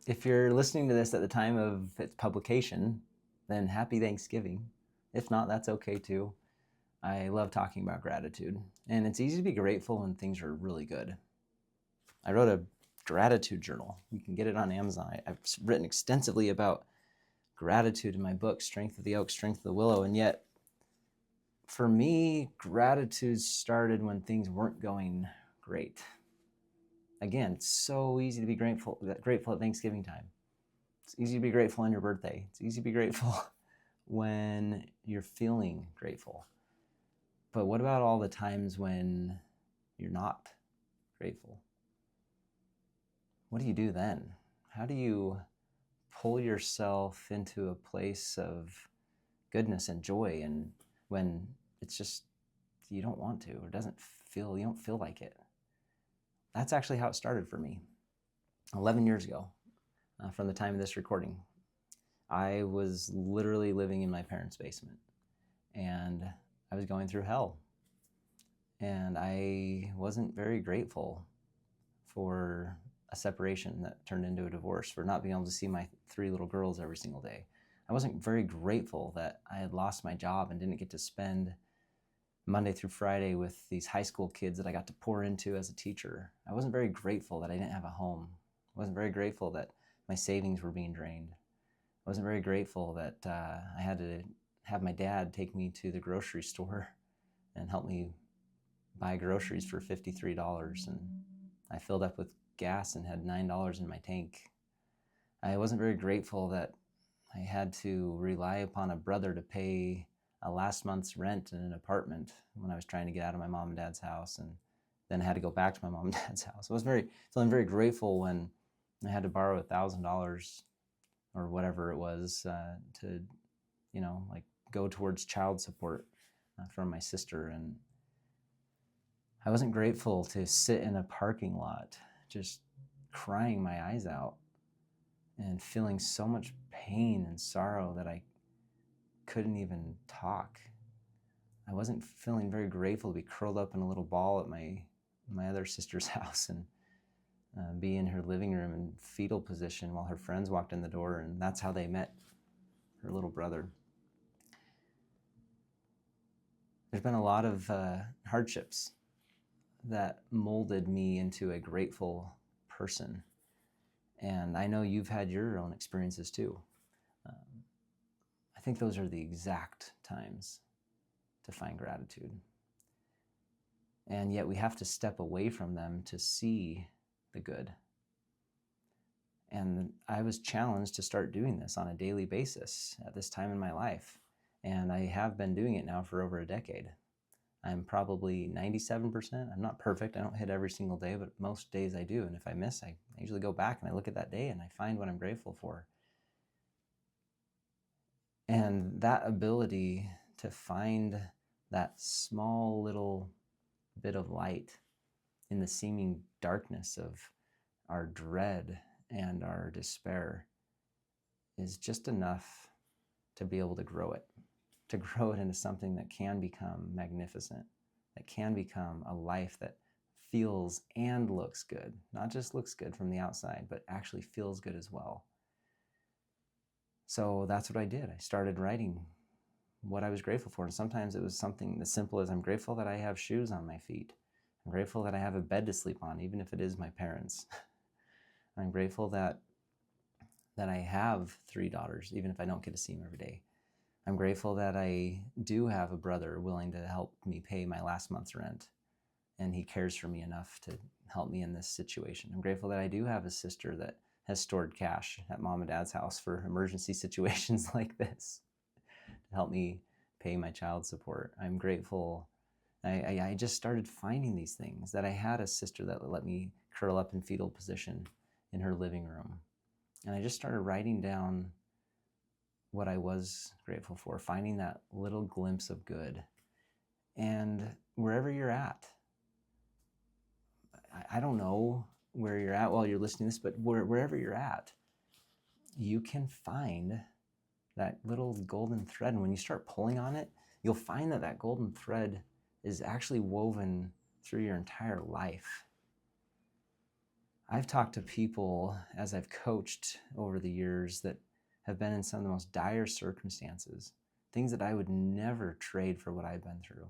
If you're listening to this at the time of its publication, then happy Thanksgiving. If not, that's okay too. I love talking about gratitude, and it's easy to be grateful when things are really good. I wrote a gratitude journal. You can get it on Amazon. I've written extensively about gratitude in my book, Strength of the Oak, Strength of the Willow, and yet for me, gratitude started when things weren't going great. Again, it's so easy to be grateful at Thanksgiving time. It's easy to be grateful on your birthday. It's easy to be grateful when you're feeling grateful. But what about all the times when you're not grateful? What do you do then? How do you pull yourself into a place of goodness and joy, and when it's just you don't want to, or you don't feel like it? That's actually how it started for me 11 years ago, from the time of this recording. I was literally living in my parents' basement, and I was going through hell, and I wasn't very grateful for a separation that turned into a divorce, for not being able to see my 3 little girls every single day. I wasn't very grateful that I had lost my job and didn't get to spend Monday through Friday with these high school kids that I got to pour into as a teacher. I wasn't very grateful that I didn't have a home. I wasn't very grateful that my savings were being drained. I wasn't very grateful that I had to have my dad take me to the grocery store and help me buy groceries for $53. And I filled up with gas and had $9 in my tank. I wasn't very grateful that I had to rely upon a brother to pay a last month's rent in an apartment when I was trying to get out of my mom and dad's house, and then I had to go back to my mom and dad's house. I was feeling very grateful when I had to borrow $1,000 or whatever it was to, like go towards child support from my sister. And I wasn't grateful to sit in a parking lot just crying my eyes out and feeling so much pain and sorrow that I couldn't even talk. I wasn't feeling very grateful to be curled up in a little ball at my other sister's house and be in her living room in fetal position while her friends walked in the door, and that's how they met her little brother. There's been a lot of hardships that molded me into a grateful person, and I know you've had your own experiences too. I think those are the exact times to find gratitude. And yet we have to step away from them to see the good. And I was challenged to start doing this on a daily basis at this time in my life. And I have been doing it now for over a decade. I'm probably 97%. I'm not perfect. I don't hit every single day, but most days I do. And if I miss, I usually go back and I look at that day and I find what I'm grateful for. And that ability to find that small little bit of light in the seeming darkness of our dread and our despair is just enough to be able to grow it into something that can become magnificent, that can become a life that feels and looks good, not just looks good from the outside, but actually feels good as well. So that's what I did. I started writing what I was grateful for. And sometimes it was something as simple as I'm grateful that I have shoes on my feet. I'm grateful that I have a bed to sleep on, even if it is my parents'. I'm grateful that I have 3 daughters, even if I don't get to see them every day. I'm grateful that I do have a brother willing to help me pay my last month's rent, and he cares for me enough to help me in this situation. I'm grateful that I do have a sister that has stored cash at mom and dad's house for emergency situations like this to help me pay my child support. I'm grateful. I just started finding these things, that I had a sister that let me curl up in fetal position in her living room. And I just started writing down what I was grateful for, finding that little glimpse of good. And wherever you're at, I don't know where you're at while you're listening to this, but wherever you're at, you can find that little golden thread. And when you start pulling on it, you'll find that golden thread is actually woven through your entire life. I've talked to people as I've coached over the years that have been in some of the most dire circumstances, things that I would never trade for what I've been through.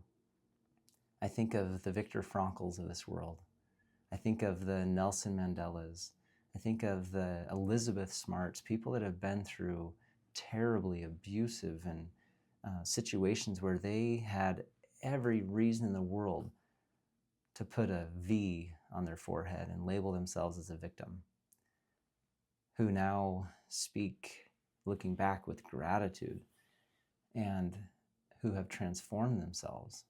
I think of the Viktor Frankls of this world. I think of the Nelson Mandelas. I think of the Elizabeth Smarts, people that have been through terribly abusive and situations where they had every reason in the world to put a V on their forehead and label themselves as a victim, who now speak looking back with gratitude and who have transformed themselves.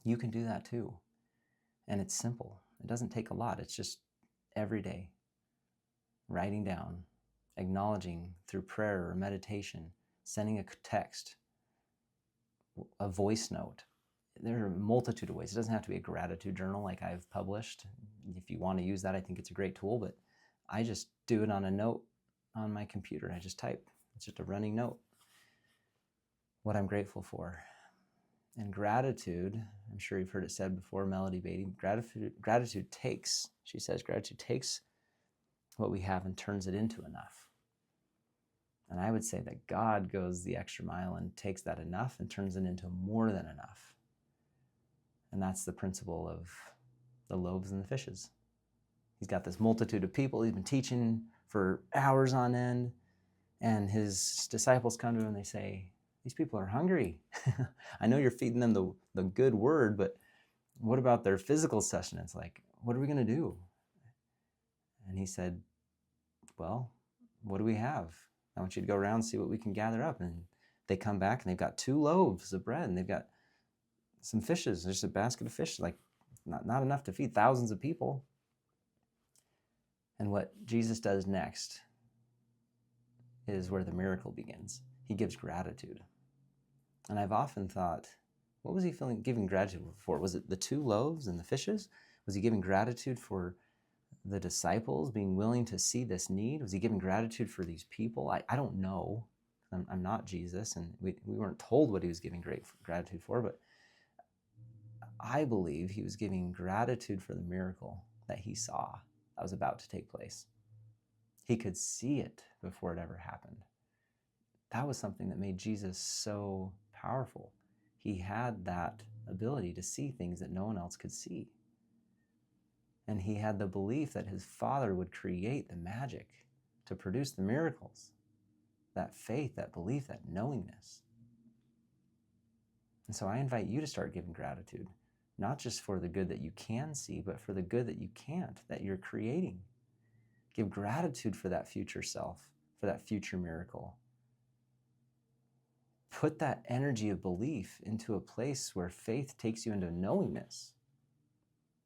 You can do that too. And it's simple. It doesn't take a lot. It's just every day writing down, acknowledging through prayer or meditation, sending a text, a voice note. There are a multitude of ways. It doesn't have to be a gratitude journal like I've published. If you want to use that, I think it's a great tool, but I just do it on a note on my computer. I just type. It's just a running note. What I'm grateful for. And gratitude, I'm sure you've heard it said before, Melody Beatty, gratitude takes, she says, gratitude takes what we have and turns it into enough. And I would say that God goes the extra mile and takes that enough and turns it into more than enough. And that's the principle of the loaves and the fishes. He's got this multitude of people. He's been teaching for hours on end. And his disciples come to him and they say, these people are hungry. I know you're feeding them the good word, but what about their physical sustenance? Like, what are we going to do? And he said, well, what do we have? I want you to go around and see what we can gather up. And they come back and they've got 2 loaves of bread and they've got some fishes. There's a basket of fish, like not enough to feed thousands of people. And what Jesus does next is where the miracle begins. He gives gratitude. And I've often thought, what was he giving gratitude for? Was it the 2 loaves and the fishes? Was he giving gratitude for the disciples being willing to see this need? Was he giving gratitude for these people? I don't know. I'm not Jesus, and we weren't told what he was giving gratitude for, but I believe he was giving gratitude for the miracle that he saw that was about to take place. He could see it before it ever happened. That was something that made Jesus so powerful. He had that ability to see things that no one else could see. And he had the belief that his Father would create the magic to produce the miracles. That faith, that belief, that knowingness. And so I invite you to start giving gratitude, not just for the good that you can see, but for the good that you can't, that you're creating. Give gratitude for that future self, for that future miracle. Put that energy of belief into a place where faith takes you into knowingness.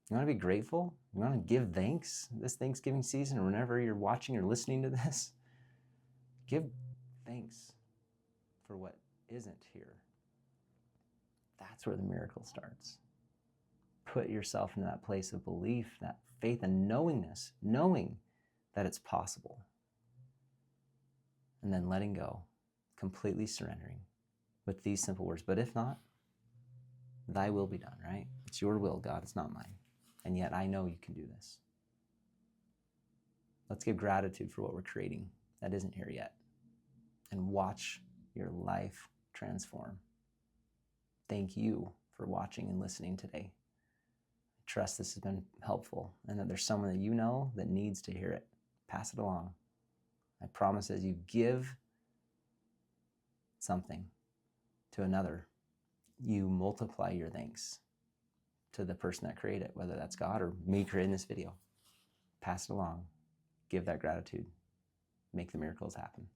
You want to be grateful? You want to give thanks this Thanksgiving season, or whenever you're watching or listening to this? Give thanks for what isn't here. That's where the miracle starts. Put yourself into that place of belief, that faith and knowingness, knowing that it's possible. And then letting go, completely surrendering with these simple words. But if not, thy will be done, right? It's your will, God. It's not mine. And yet I know you can do this. Let's give gratitude for what we're creating that isn't here yet. And watch your life transform. Thank you for watching and listening today. I trust this has been helpful and that there's someone that you know that needs to hear it. Pass it along. I promise as you give something to another, you multiply your thanks to the person that created it, whether that's God or me creating this video. Pass it along. Give that gratitude. Make the miracles happen.